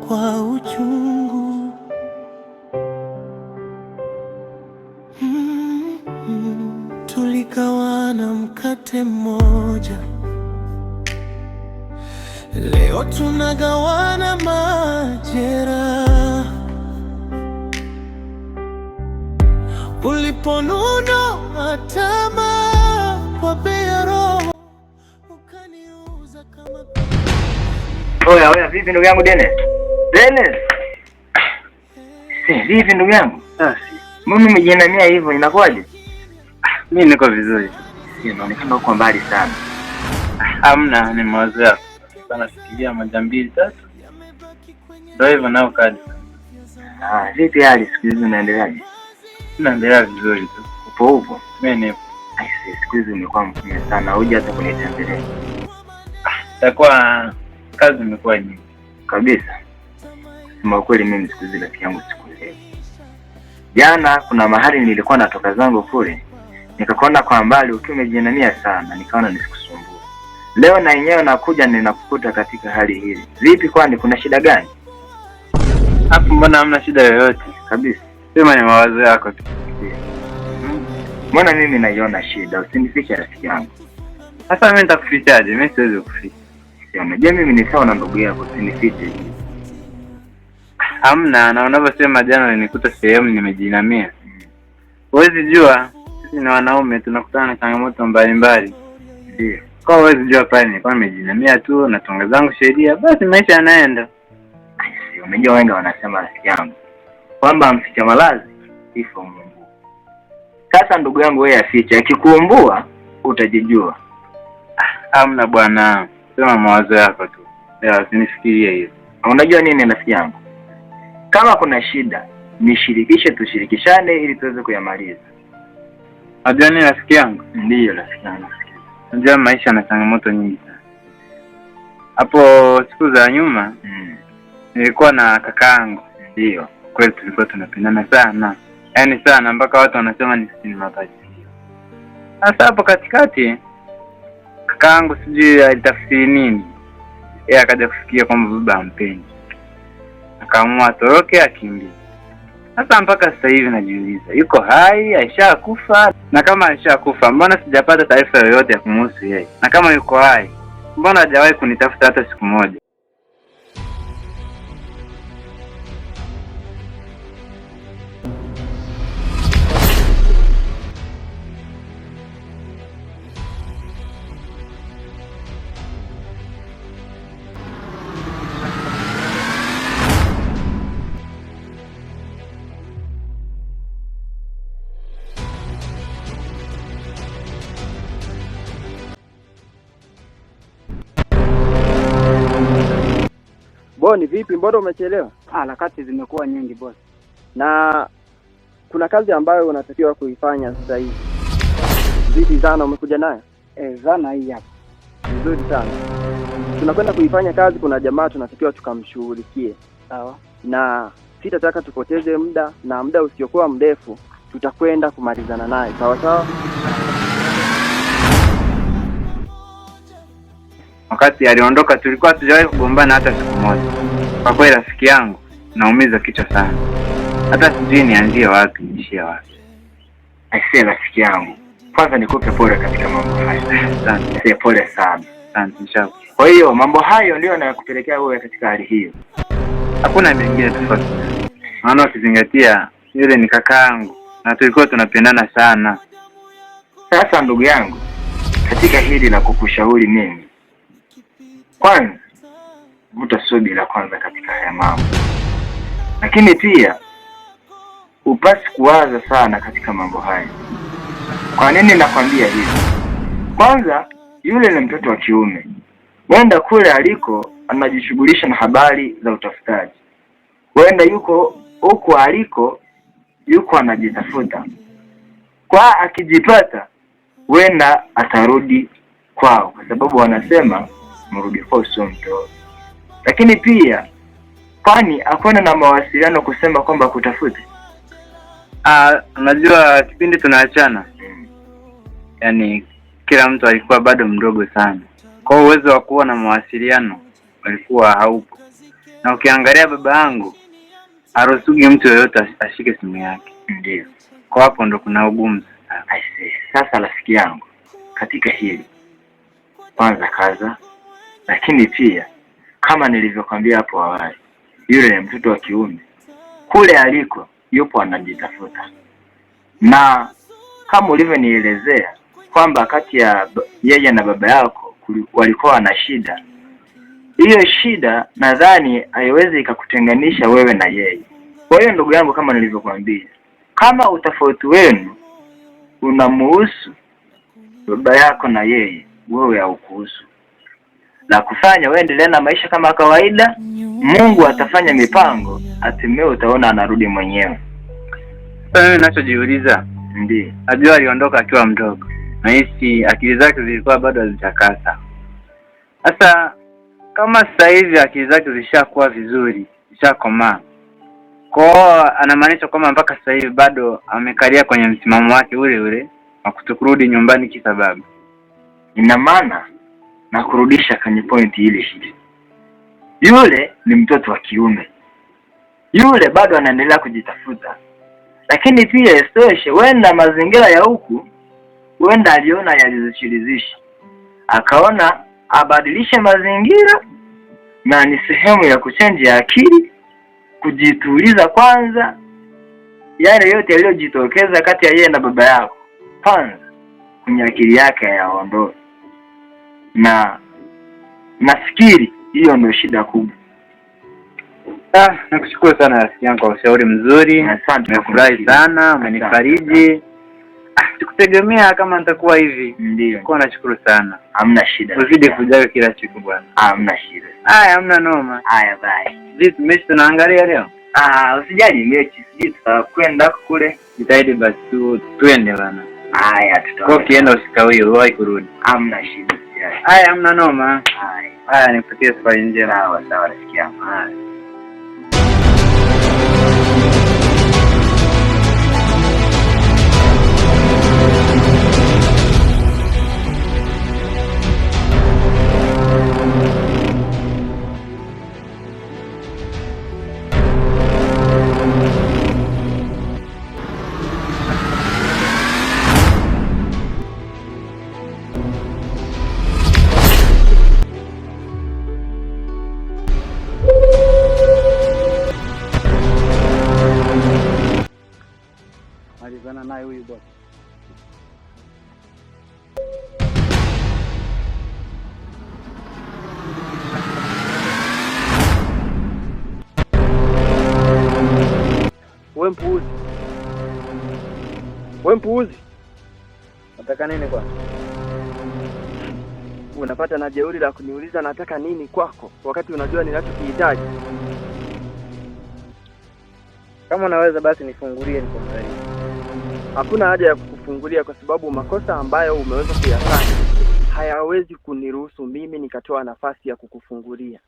kwa uchungu. Tuligawana mkate mmoja, leo tunagawana majeraha. Uliponunua tamaa kwa bei ya roho, ukaniuza kama... Oya, vipi ndugu yangu Dennis? Vipi ndugu yangu? Mbona umejinamia hivyo, inakuwaje? Mimi niko vizuri. Inaonekana uko mbali sana. Hamna, ni mawazo yako. Sana fikiria moja mbili tatu. Ndio hivyo nao kadi. Vipi hali siku hizi unaendeleaje? Naendelea vizuri tu. Upo? Mimi nipo. Siku hizi nimekuwa mkimya sana, huje hata kunitembelea. Itakuwa kazi imekuwa nyingi kabisa. Sema kweli mimi siku hizi rafiki yangu sikuelewi. Jana kuna mahali nilikuwa natoka zangu kule, nikakuona kwa mbali ukiwa umejinania sana, nikaona nisikusumbue. Leo na yenyewe nakuja ninakukuta katika hali hili. Vipi, kwani kuna shida gani? Hapo mbona hamna shida yoyote kabisa. Sema ni mawazo yako tu. Mbona mimi naiona shida? Usinifiche rafiki yangu. Sasa mimi nitakufichaje? Mimi siwezi kuficha. Unajua mimi ni sawa na ndugu yako, usinifiche. Hamna, na unavyosema jana nilikuta sehemu nimejinamia. Huwezi jua sisi ni wanaume tunakutana na changamoto mbalimbali. Ndio. Kwa huwezi jua pale nilikuwa nimejinamia tu na tonga zangu sheria, basi maisha yanaenda. Unajua wengi wanasema rafiki yangu kwamba mficha malazi ifo Mungu. Sasa ndugu yangu wewe afiche, akikuumbua utajijua. Hamna bwana, sema mawazo yako tu. Usinifikirie hiyo. Unajua nini rafiki yangu? Kama kuna shida, nishirikishe, tushirikishane ili tuweze kuyamaliza. Unajua nini rafiki yangu? Ndiyo rafiki yangu. Unajua maisha yana changamoto nyingi sana. Hapo siku za nyuma nilikuwa na kakaangu. Ndiyo. Kweli tulikuwa tunapendana sana. Yaani sana mpaka watu wanasema ni sisi ni mapacha. Sasa hapo katikati kakaangu sijui alitafsiri nini. Yeye akaja kufikia kwamba baba ampendi. Akaamua atoroke akimbie. Sasa mpaka sasa hivi najiuliza, yuko hai, aishakufa? Na kama aishakufa, mbona sijapata taarifa yoyote ya kumhusu yeye? Na kama yuko hai, mbona hajawahi kunitafuta hata siku moja? Boni, vipi, mbona umechelewa? Harakati zimekuwa nyingi boss. Na kuna kazi ambayo unatakiwa kuifanya sasa hivi. Vipi zana umekuja nayo? Zana hii hapa. Nzuri sana. Tunakwenda kuifanya kazi, kuna jamaa tunatakiwa tukamshughulikie. Sawa. Na sitataka tupoteze muda, na muda usiokuwa mrefu tutakwenda kumalizana naye. Sawa sawa? Wakati aliondoka tulikuwa tujawahi kugombana hata siku moja. Kwa kweli rafiki yangu, naumiza kichwa sana. Hata sijui nianzie wapi niishie wapi. Aisee rafiki yangu, kwanza nikupe pole katika mambo haya. Asante. Pole sana. Asante mshaka. Kwa hiyo mambo hayo ndio yanayokupelekea wewe katika hali hiyo. Hakuna mengine tofauti. Maana ukizingatia yule ni kakaangu na tulikuwa tunapendana sana. Sasa ndugu yangu, katika hili la kukushauri mimi, kwanza vuta subira kwanza katika haya mambo. Lakini pia upasi kuwaza sana katika mambo haya. Kwa nini nakwambia hivi? Kwanza yule ni mtoto wa kiume. Wenda kule aliko anajishughulisha na habari za utafutaji. Wenda yuko huko aliko yuko anajitafuta. Kwa akijipata wenda atarudi kwao, kwa sababu wanasema mrudi kwao sio mtoro. Lakini pia kwani hakuna na mawasiliano kusema kwamba kutafute? Unajua kipindi tunaachana, yani kila mtu alikuwa bado mdogo sana. Kwa uwezo wa kuwa na mawasiliano walikuwa haupo. Na ukiangalia baba yangu haruhusugi mtu yoyote ashike simu yake. Ndio. Kwa hapo ndo kuna ugumu sasa. Sasa rafiki yangu, katika hili kwanza kaza, lakini pia kama nilivyokuambia hapo awali, yule ni mtoto wa kiume, kule aliko yupo anajitafuta, na kama ulivyonielezea kwamba kati ya yeye na baba yako walikuwa na shida, hiyo shida nadhani haiwezi ikakutenganisha wewe na yeye. Kwa hiyo ndugu yangu, kama nilivyokuambia, kama utofauti wenu unamuhusu baba yako na yeye, wewe haukuhusu. La kufanya wewe endelea na maisha kama kawaida. Mungu atafanya mipango, hatimaye utaona anarudi mwenyewe. Sasa mimi ninachojiuliza, ndio najua aliondoka akiwa mdogo, na hisi akili zake zilikuwa bado hazijakasa. Sasa kama sasa hivi akili zake zishakuwa vizuri, zishakomaa, kwa anamaanisha kwamba mpaka sasa hivi bado amekalia kwenye msimamo wake ule ule wa kutokurudi nyumbani kisababu. Ina maana na kurudisha kwenye point ile hili, yule ni mtoto wa kiume, yule bado anaendelea kujitafuta. Lakini pia isitoshe, wenda mazingira ya huku, wenda aliona yalizochirizisha, akaona abadilishe mazingira, na ni sehemu ya kuchange akili, kujituliza kwanza. Yale yote yaliyojitokeza kati ya yeye na baba yako, kwanza kwenye akili yake yaondoe, na nafikiri hiyo ndio shida kubwa. Nakushukuru sana rafiki yangu kwa ushauri mzuri. Asante. Nimefurahi sana, umenifariji. Sikutegemea kama nitakuwa hivi. Ndio. Kwa nashukuru sana. Hamna shida. Uzidi kujaga kila siku bwana. Hamna shida. Haya, hamna noma. Haya, bye. Vipi mechi tunaangalia leo? Usijali mechi, sisi tutakwenda kule. Jitahidi basi tuende bwana. Haya, tutaenda. Kwa kienda usikawie, uwahi kurudi. Hamna shida. Haya, hamna noma. Haya, nikupatie safari njema. Sawa rafiki yangu. Haya. Malizana naye huyu boss. Wewe mpuuzi. Nataka nini kwako? Unapata na jeuri la kuniuliza nataka nini kwako wakati unajua ninachokihitaji. Kama unaweza basi nifungulie nikuangalie. Hakuna haja ya kukufungulia kwa sababu makosa ambayo umeweza kuyafanya hayawezi kuniruhusu mimi nikatoa nafasi ya kukufungulia.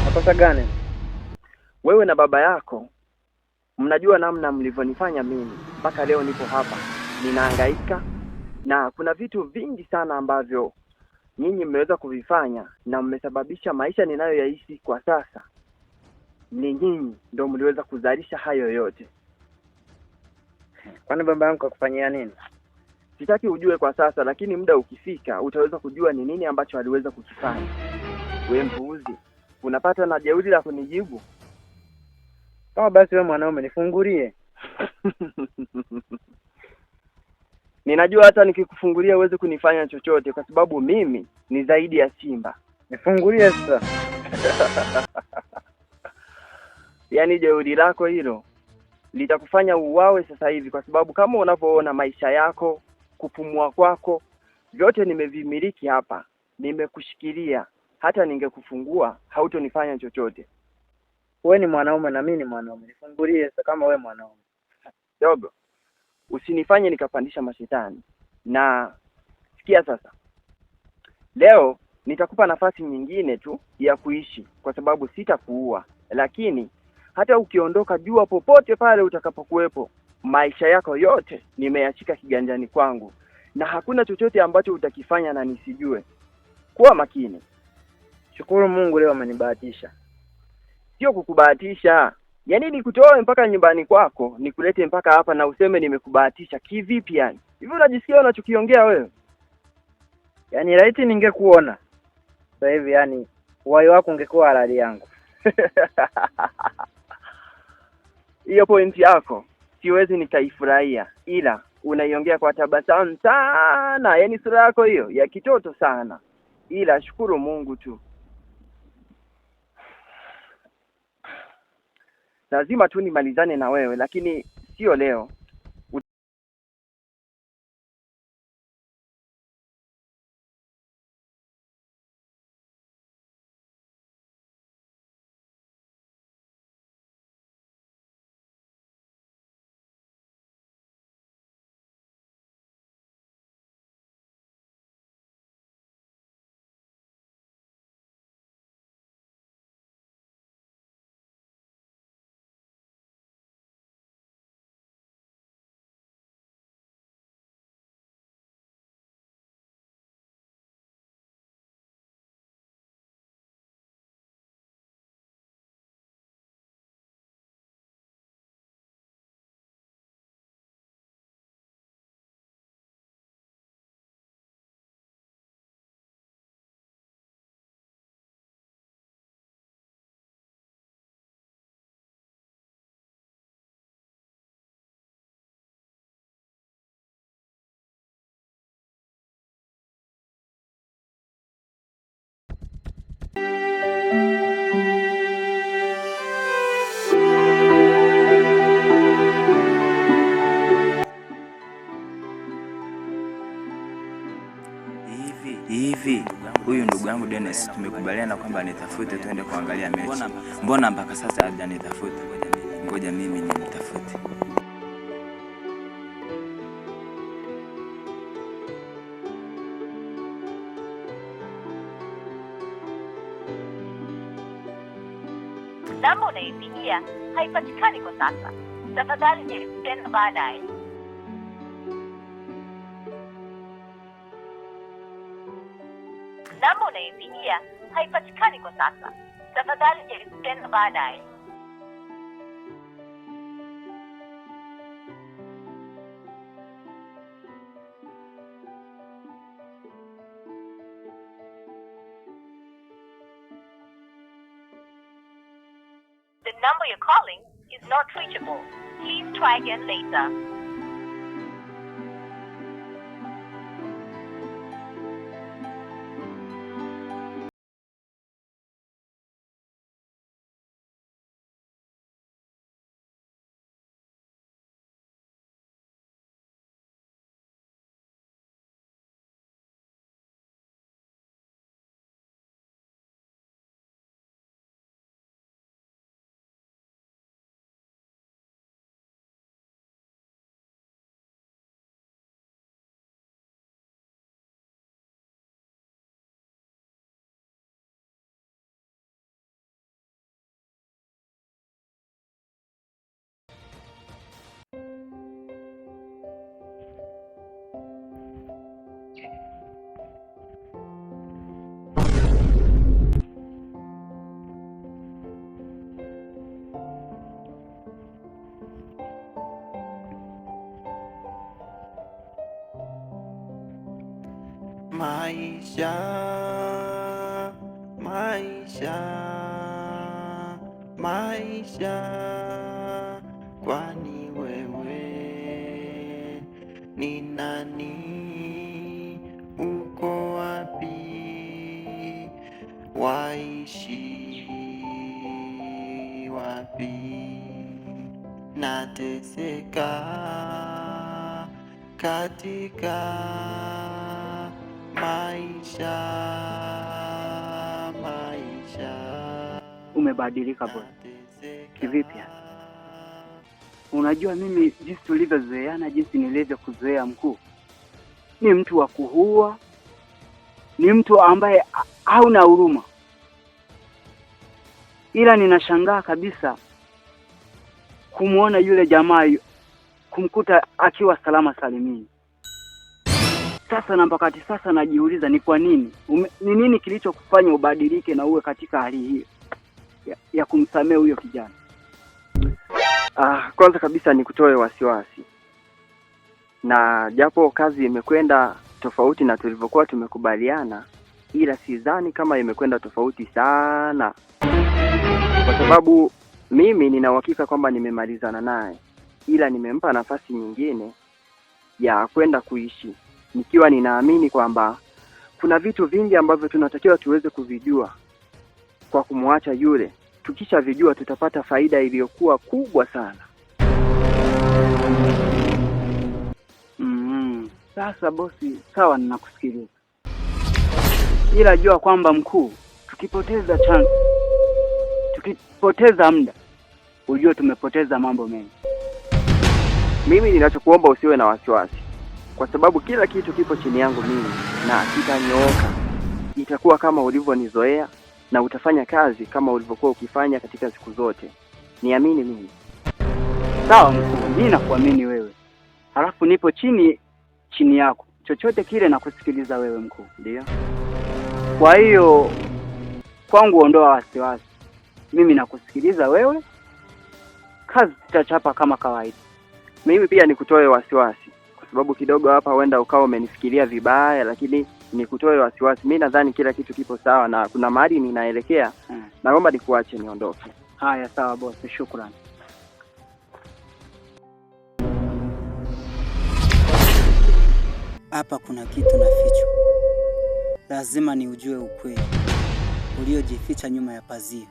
Makosa gani? Wewe na baba yako mnajua namna mlivyonifanya mimi mpaka leo nipo hapa ninahangaika, na kuna vitu vingi sana ambavyo nyinyi mmeweza kuvifanya na mmesababisha maisha ninayoyaishi kwa sasa. Ni nyinyi ndio mliweza kuzalisha hayo yote. Kwani baba yangu akufanyia nini? Sitaki ujue kwa sasa, lakini muda ukifika utaweza kujua ni nini ambacho aliweza kukifanya. Wewe mpuuzi, unapata na jeuri la kunijibu. Kama basi wewe mwanaume nifungulie. Ninajua hata nikikufungulia uweze kunifanya chochote kwa sababu mimi ni zaidi ya simba. Nifungulie sasa. Yaani jeuri lako hilo litakufanya uwawe sasa hivi, kwa sababu kama unavyoona maisha yako, kupumua kwako, vyote nimevimiliki hapa. Nimekushikilia. Hata ningekufungua hautonifanya chochote. Wewe ni mwanaume na mimi ni mwanaume. Nifungulie sasa kama wewe mwanaume. Dogo, usinifanye nikapandisha mashetani. Na sikia sasa. Leo nitakupa nafasi nyingine tu ya kuishi kwa sababu sitakuua. Lakini hata ukiondoka jua popote pale utakapokuwepo, maisha yako yote nimeyachika kiganjani kwangu, na hakuna chochote ambacho utakifanya na nisijue. Kuwa makini. Shukuru Mungu leo amenibahatisha. sio kukubahatisha. Yaani nikutoe mpaka nyumbani kwako, nikulete mpaka hapa na useme nimekubahatisha. Kivipi yani? Hivi unajisikia unachokiongea wewe? Yaani laiti ningekuona sasa hivi, yani uhai wako ungekuwa halali yangu. Hiyo point yako siwezi nikaifurahia, ila unaiongea kwa tabasamu sana. Yaani sura yako hiyo ya kitoto sana. Ila shukuru Mungu tu. Lazima tu nimalizane na wewe, lakini sio leo. Hivi huyu ndugu yangu Dennis tumekubaliana kwamba nitafute twende kuangalia mechi. Mbona mpaka sasa hajanitafuta? Ngoja mimi nimtafute. Namba unaipigia haipatikani kwa sasa. Tafadhali jaribu tena baadaye. Namba unaipigia haipatikani kwa sasa. Tafadhali jaribu tena baadaye. The number you're calling is not reachable. Please try again later. Maisha, maisha, maisha, kwani wewe ni nani? Uko wapi? Waishi wapi? Nateseka katika maisha. Umebadilika bwana. Kivipi? Unajua mimi jinsi tulivyozoeana, jinsi nilivyokuzoea mkuu, ni mtu wa kuhua, ni mtu ambaye hauna huruma, ila ninashangaa kabisa kumuona yule jamaa, kumkuta akiwa salama salimini. Sasa na mpakati sasa najiuliza ni kwa nini, ni nini kilichokufanya ubadilike na uwe katika hali hiyo? ya kumsamehe huyo kijana? Kwanza kabisa nikutoe wasiwasi, na japo kazi imekwenda tofauti na tulivyokuwa tumekubaliana, ila sidhani kama imekwenda tofauti sana, kwa sababu mimi nina uhakika kwamba nimemalizana naye, ila nimempa nafasi nyingine ya kwenda kuishi, nikiwa ninaamini kwamba kuna vitu vingi ambavyo tunatakiwa tuweze kuvijua kwa kumwacha yule. Tukisha vijua tutapata faida iliyokuwa kubwa sana. Sasa bosi, sawa, ninakusikiliza. Ila jua kwamba mkuu, tukipoteza muda, ujue tumepoteza mambo mengi. Mimi ninachokuomba usiwe na wasiwasi, kwa sababu kila kitu kipo chini yangu mimi na kitanyooka. Itakuwa kama ulivyonizoea na utafanya kazi kama ulivyokuwa ukifanya katika siku zote. Niamini mimi. Sawa mkuu, mimi nakuamini wewe. Halafu nipo chini yako. Chochote kile nakusikiliza wewe mkuu. Ndio. Kwa hiyo kwangu ondoa wasiwasi. Mimi nakusikiliza wewe. Kazi tutachapa kama kawaida. Mimi pia nikutoe wasiwasi, kwa sababu kidogo hapa huenda ukawa umenifikiria vibaya, lakini nikutoe wasiwasi. Mimi nadhani kila kitu kipo sawa na kuna mahali ninaelekea. Naomba nikuache niondoke. Haya sawa bosi, shukrani. Hapa kuna kitu nafichwa. Lazima ni ujue ukweli uliojificha nyuma ya pazia.